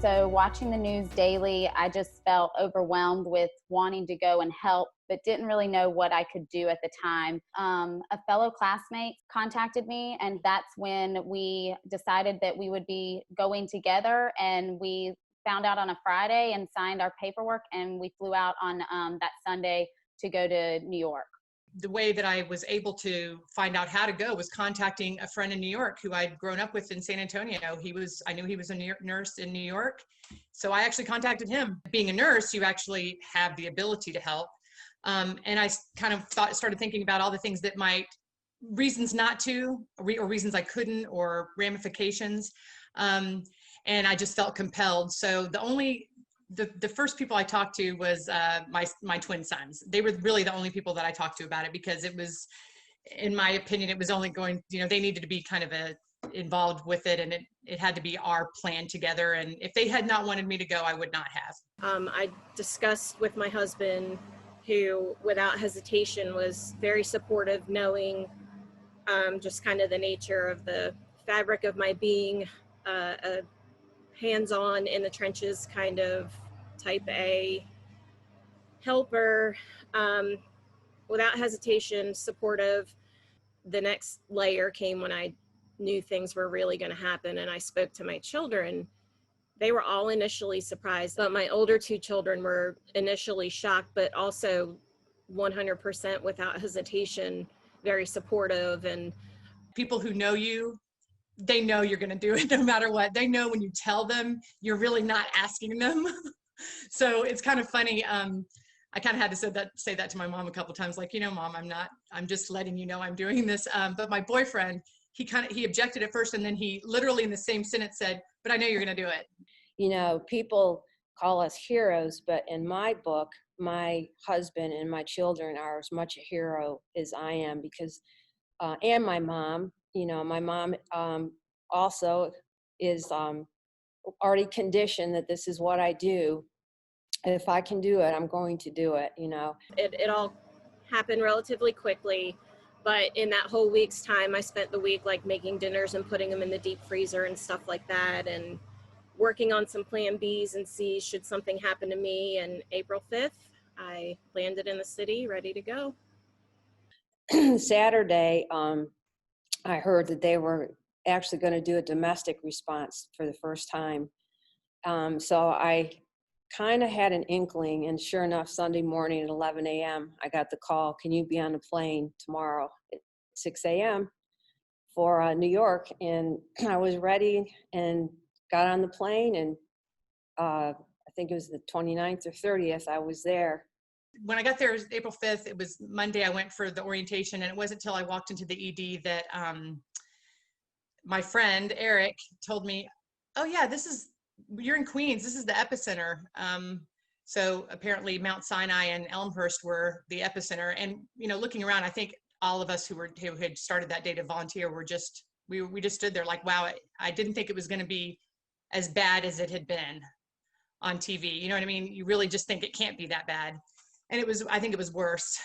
So watching the news daily, I just felt overwhelmed with wanting to go and help, but didn't really know what I could do at the time. A fellow classmate contacted me, and that's when we decided that we would be going together, and we found out on a Friday and signed our paperwork, and we flew out on that Sunday to go to New York. The way that I was able to find out how to go was contacting a friend in New York who I'd grown up with in San Antonio. I knew he was a nurse in New York. So I actually contacted him. Being a nurse, you actually have the ability to help. And I kind of started thinking about all the things that reasons not to, or reasons I couldn't, or ramifications. And I just felt compelled. So the first people I talked to was my twin sons. They were really the only people that I talked to about it, because it was, in my opinion, it was only going, they needed to be kind of involved with it, and it had to be our plan together. And if they had not wanted me to go, I would not have. I discussed with my husband, who without hesitation was very supportive, knowing just kind of the nature of the fabric of my being, a hands-on in the trenches kind of type A helper, without hesitation, supportive. The next layer came when I knew things were really going to happen, and I spoke to my children. They were all initially surprised, but my older two children were initially shocked, but also 100% without hesitation, very supportive. And people who know you, they know you're going to do it no matter what. They know when you tell them, you're really not asking them. So it's kind of funny. I kind of had to say that to my mom a couple of times, like, Mom, I'm just letting you know I'm doing this. But my boyfriend, he objected at first, and then he literally in the same sentence said, but I know you're going to do it. People call us heroes, but in my book, my husband and my children are as much a hero as I am, because, and my mom, my mom also is already conditioned that this is what I do. If I can do it, I'm going to do it, It all happened relatively quickly, but in that whole week's time, I spent the week like making dinners and putting them in the deep freezer and stuff like that, and working on some plan B's and C's should something happen to me. And April 5th, I landed in the city ready to go. Saturday, I heard that they were actually going to do a domestic response for the first time. So I kind of had an inkling, and sure enough, Sunday morning at 11 a.m., I got the call, can you be on the plane tomorrow at 6 a.m. for New York? And I was ready and got on the plane, and I think it was the 29th or 30th, I was there. When I got there, it was April 5th. It was Monday. I went for the orientation, and it wasn't until I walked into the ED that my friend, Eric, told me, oh yeah, you're in Queens. This is the epicenter. So apparently Mount Sinai and Elmhurst were the epicenter. And, looking around, I think all of us who had started that day to volunteer were we just stood there like, wow, I didn't think it was going to be as bad as it had been on TV. You know what I mean? You really just think it can't be that bad. And I think it was worse.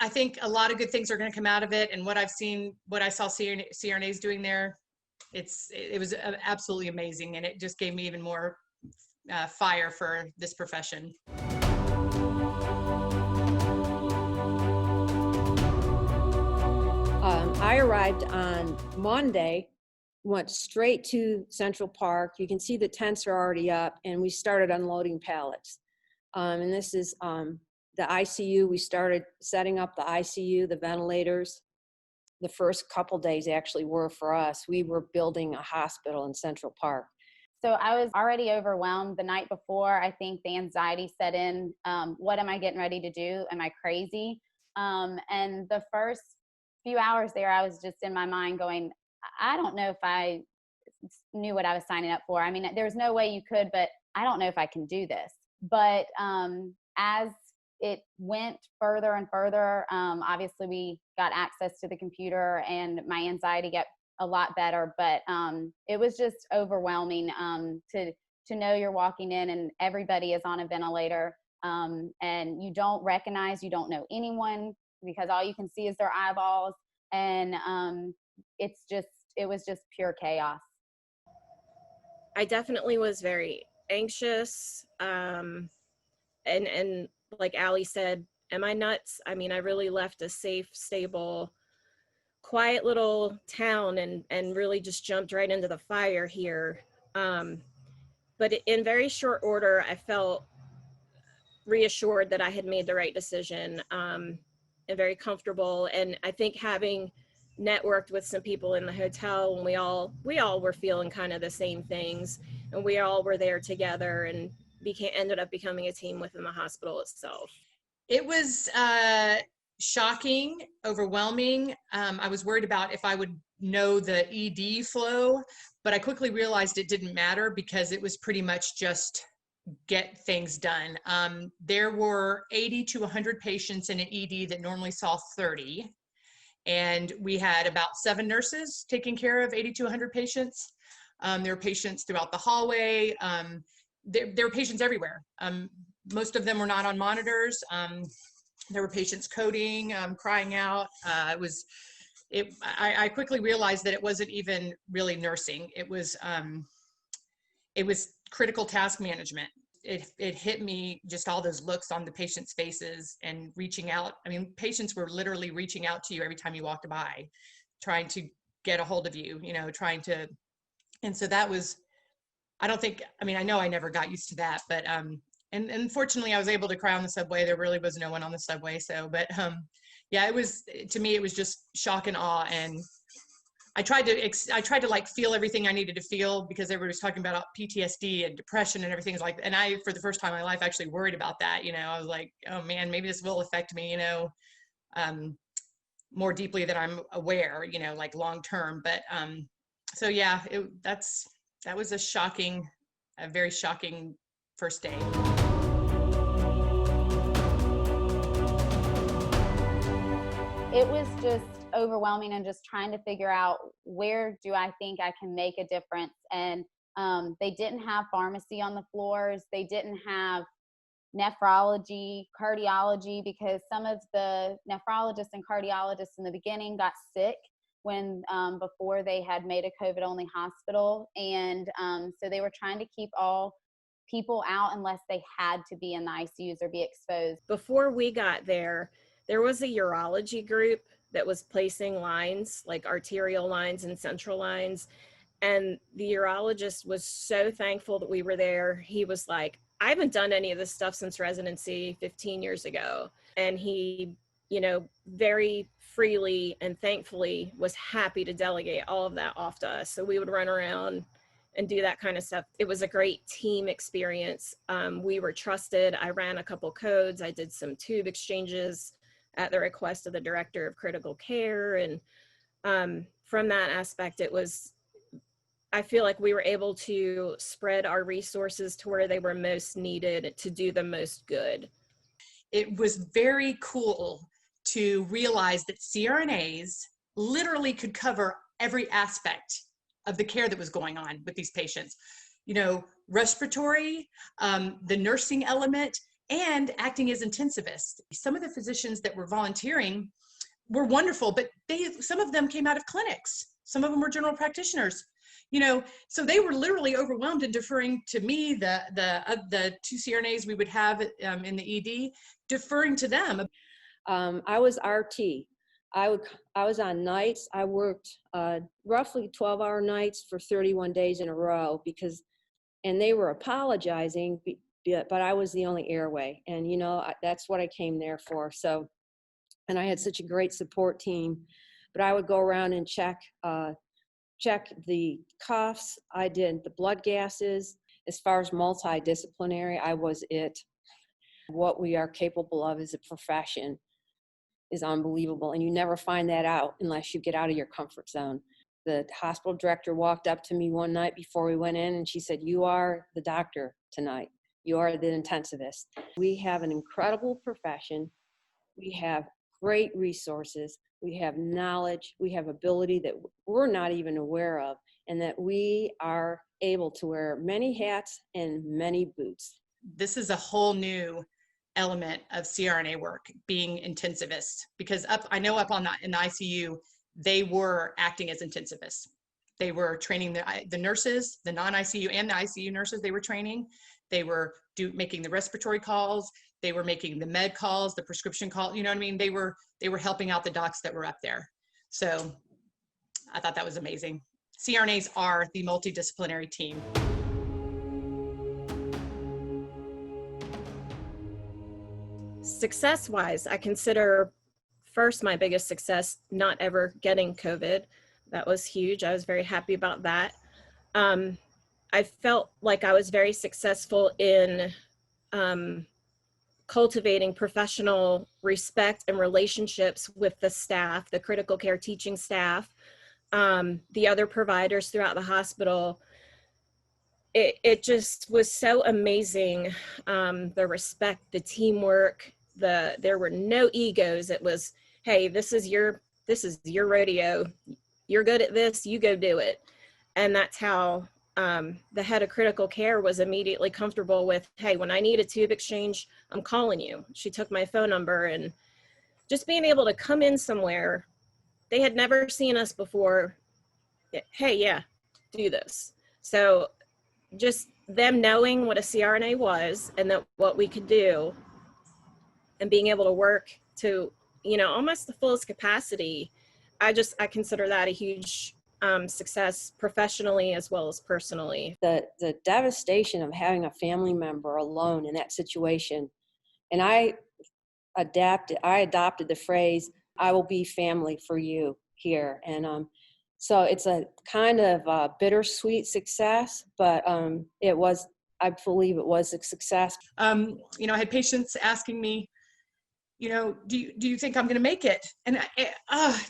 I think a lot of good things are going to come out of it. And what I saw CRNAs doing there, it was absolutely amazing. And it just gave me even more fire for this profession. I arrived on Monday, went straight to Central Park. You can see the tents are already up, and we started unloading pallets. And this is the ICU. We started setting up the ICU, the ventilators. The first couple days actually were for us. We were building a hospital in Central Park. So I was already overwhelmed the night before. I think the anxiety set in. What am I getting ready to do? Am I crazy? And the first few hours there, I was just in my mind going, I don't know if I knew what I was signing up for. I mean, there's no way you could, but I don't know if I can do this. But as it went further and further, obviously we got access to the computer, and my anxiety got a lot better, but it was just overwhelming to know you're walking in and everybody is on a ventilator, and you don't know anyone, because all you can see is their eyeballs, and it was just pure chaos. I definitely was very anxious. And like Allie said, am I nuts? I mean, I really left a safe, stable, quiet little town and really just jumped right into the fire here. But in very short order, I felt reassured that I had made the right decision, and very comfortable. And I think having networked with some people in the hotel, and we all were feeling kind of the same things, and we all were there together, and ended up becoming a team within the hospital itself. It was shocking, overwhelming. I was worried about if I would know the ED flow, but I quickly realized it didn't matter because it was pretty much just get things done. There were 80 to 100 patients in an ED that normally saw 30. And we had about 7 nurses taking care of 80 to 100 patients. There were patients throughout the hallway. There were patients everywhere. Most of them were not on monitors. There were patients coding, crying out. I quickly realized that it wasn't even really nursing. It was critical task management. It hit me, just all those looks on the patients' faces and reaching out. I mean, patients were literally reaching out to you every time you walked by, trying to get a hold of you, and so that was, I know I never got used to that, but, and fortunately I was able to cry on the subway. There really was no one on the subway. So, but, yeah, to me, it was just shock and awe. And I tried to like feel everything I needed to feel, because everybody was talking about PTSD and depression and everything like, and I, for the first time in my life, actually worried about that. I was like, oh man, maybe this will affect me, more deeply than I'm aware, like long term. But, so yeah, that was a very shocking first day. It was just overwhelming, and just trying to figure out, where do I think I can make a difference? And they didn't have pharmacy on the floors. They didn't have nephrology, cardiology, because some of the nephrologists and cardiologists in the beginning got sick when before they had made a COVID-only hospital. And so they were trying to keep all people out unless they had to be in the ICUs or be exposed. Before we got there was a urology group that was placing lines, like arterial lines and central lines. And the urologist was so thankful that we were there. He was like, I haven't done any of this stuff since residency 15 years ago. And he, very freely and thankfully was happy to delegate all of that off to us. So we would run around and do that kind of stuff. It was a great team experience. We were trusted. I ran a couple codes. I did some tube exchanges at the request of the director of critical care. And from that aspect, I feel like we were able to spread our resources to where they were most needed to do the most good. It was very cool to realize that CRNAs literally could cover every aspect of the care that was going on with these patients. Respiratory, the nursing element, and acting as intensivists. Some of the physicians that were volunteering were wonderful, but some of them came out of clinics. Some of them were general practitioners, so they were literally overwhelmed and deferring to me, the 2 CRNAs we would have in the ED, deferring to them. I was RT. I was on nights. I worked roughly 12-hour nights for 31 days in a row, and they were apologizing, but I was the only airway, and that's what I came there for. So, and I had such a great support team. But I would go around and check the coughs. I did the blood gases. As far as multidisciplinary, I was it. What we are capable of as a profession is unbelievable, and you never find that out unless you get out of your comfort zone. The hospital director walked up to me one night before we went in, and she said, "You are the doctor tonight. You are the intensivist." We have an incredible profession. We have great resources. We have knowledge. We have ability that we're not even aware of, and that we are able to wear many hats and many boots. This is a whole new element of CRNA work, being intensivist, because in the ICU, they were acting as intensivists. They were training the nurses, the non-ICU and the ICU nurses they were training. They were making the respiratory calls. They were making the med calls, the prescription calls, you know what I mean? They were helping out the docs that were up there. So I thought that was amazing. CRNAs are the multidisciplinary team. Success-wise, I consider first my biggest success not ever getting COVID. That was huge. I was very happy about that. I felt like I was very successful in cultivating professional respect and relationships with the staff, the critical care teaching staff, the other providers throughout the hospital. It just was so amazing. The respect, the teamwork, there were no egos. It was, hey, this is your rodeo. You're good at this, you go do it. And that's how the head of critical care was immediately comfortable with, hey, when I need a tube exchange, I'm calling you. She took my phone number, and just being able to come in somewhere, they had never seen us before. Hey, yeah, do this. So just them knowing what a CRNA was and that what we could do, and being able to work to, almost the fullest capacity, I consider that a huge success professionally as well as personally. The devastation of having a family member alone in that situation. And I adopted the phrase, I will be family for you here. And so it's a kind of bittersweet success, but I believe it was a success. I had patients asking me, do you think I'm going to make it? And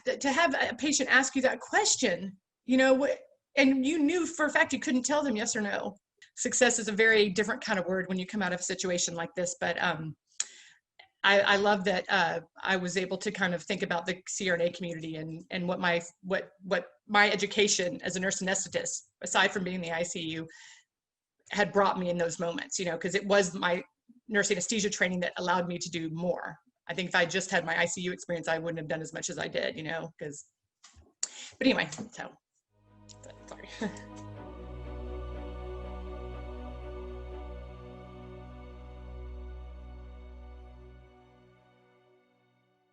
to have a patient ask you that question, and you knew for a fact you couldn't tell them yes or no. Success is a very different kind of word when you come out of a situation like this. But I love that I was able to kind of think about the CRNA community and what my education as a nurse anesthetist, aside from being in the ICU, had brought me in those moments, because it was my nurse anesthesia training that allowed me to do more. I think if I just had my ICU experience, I wouldn't have done as much as I did, but anyway, so, sorry.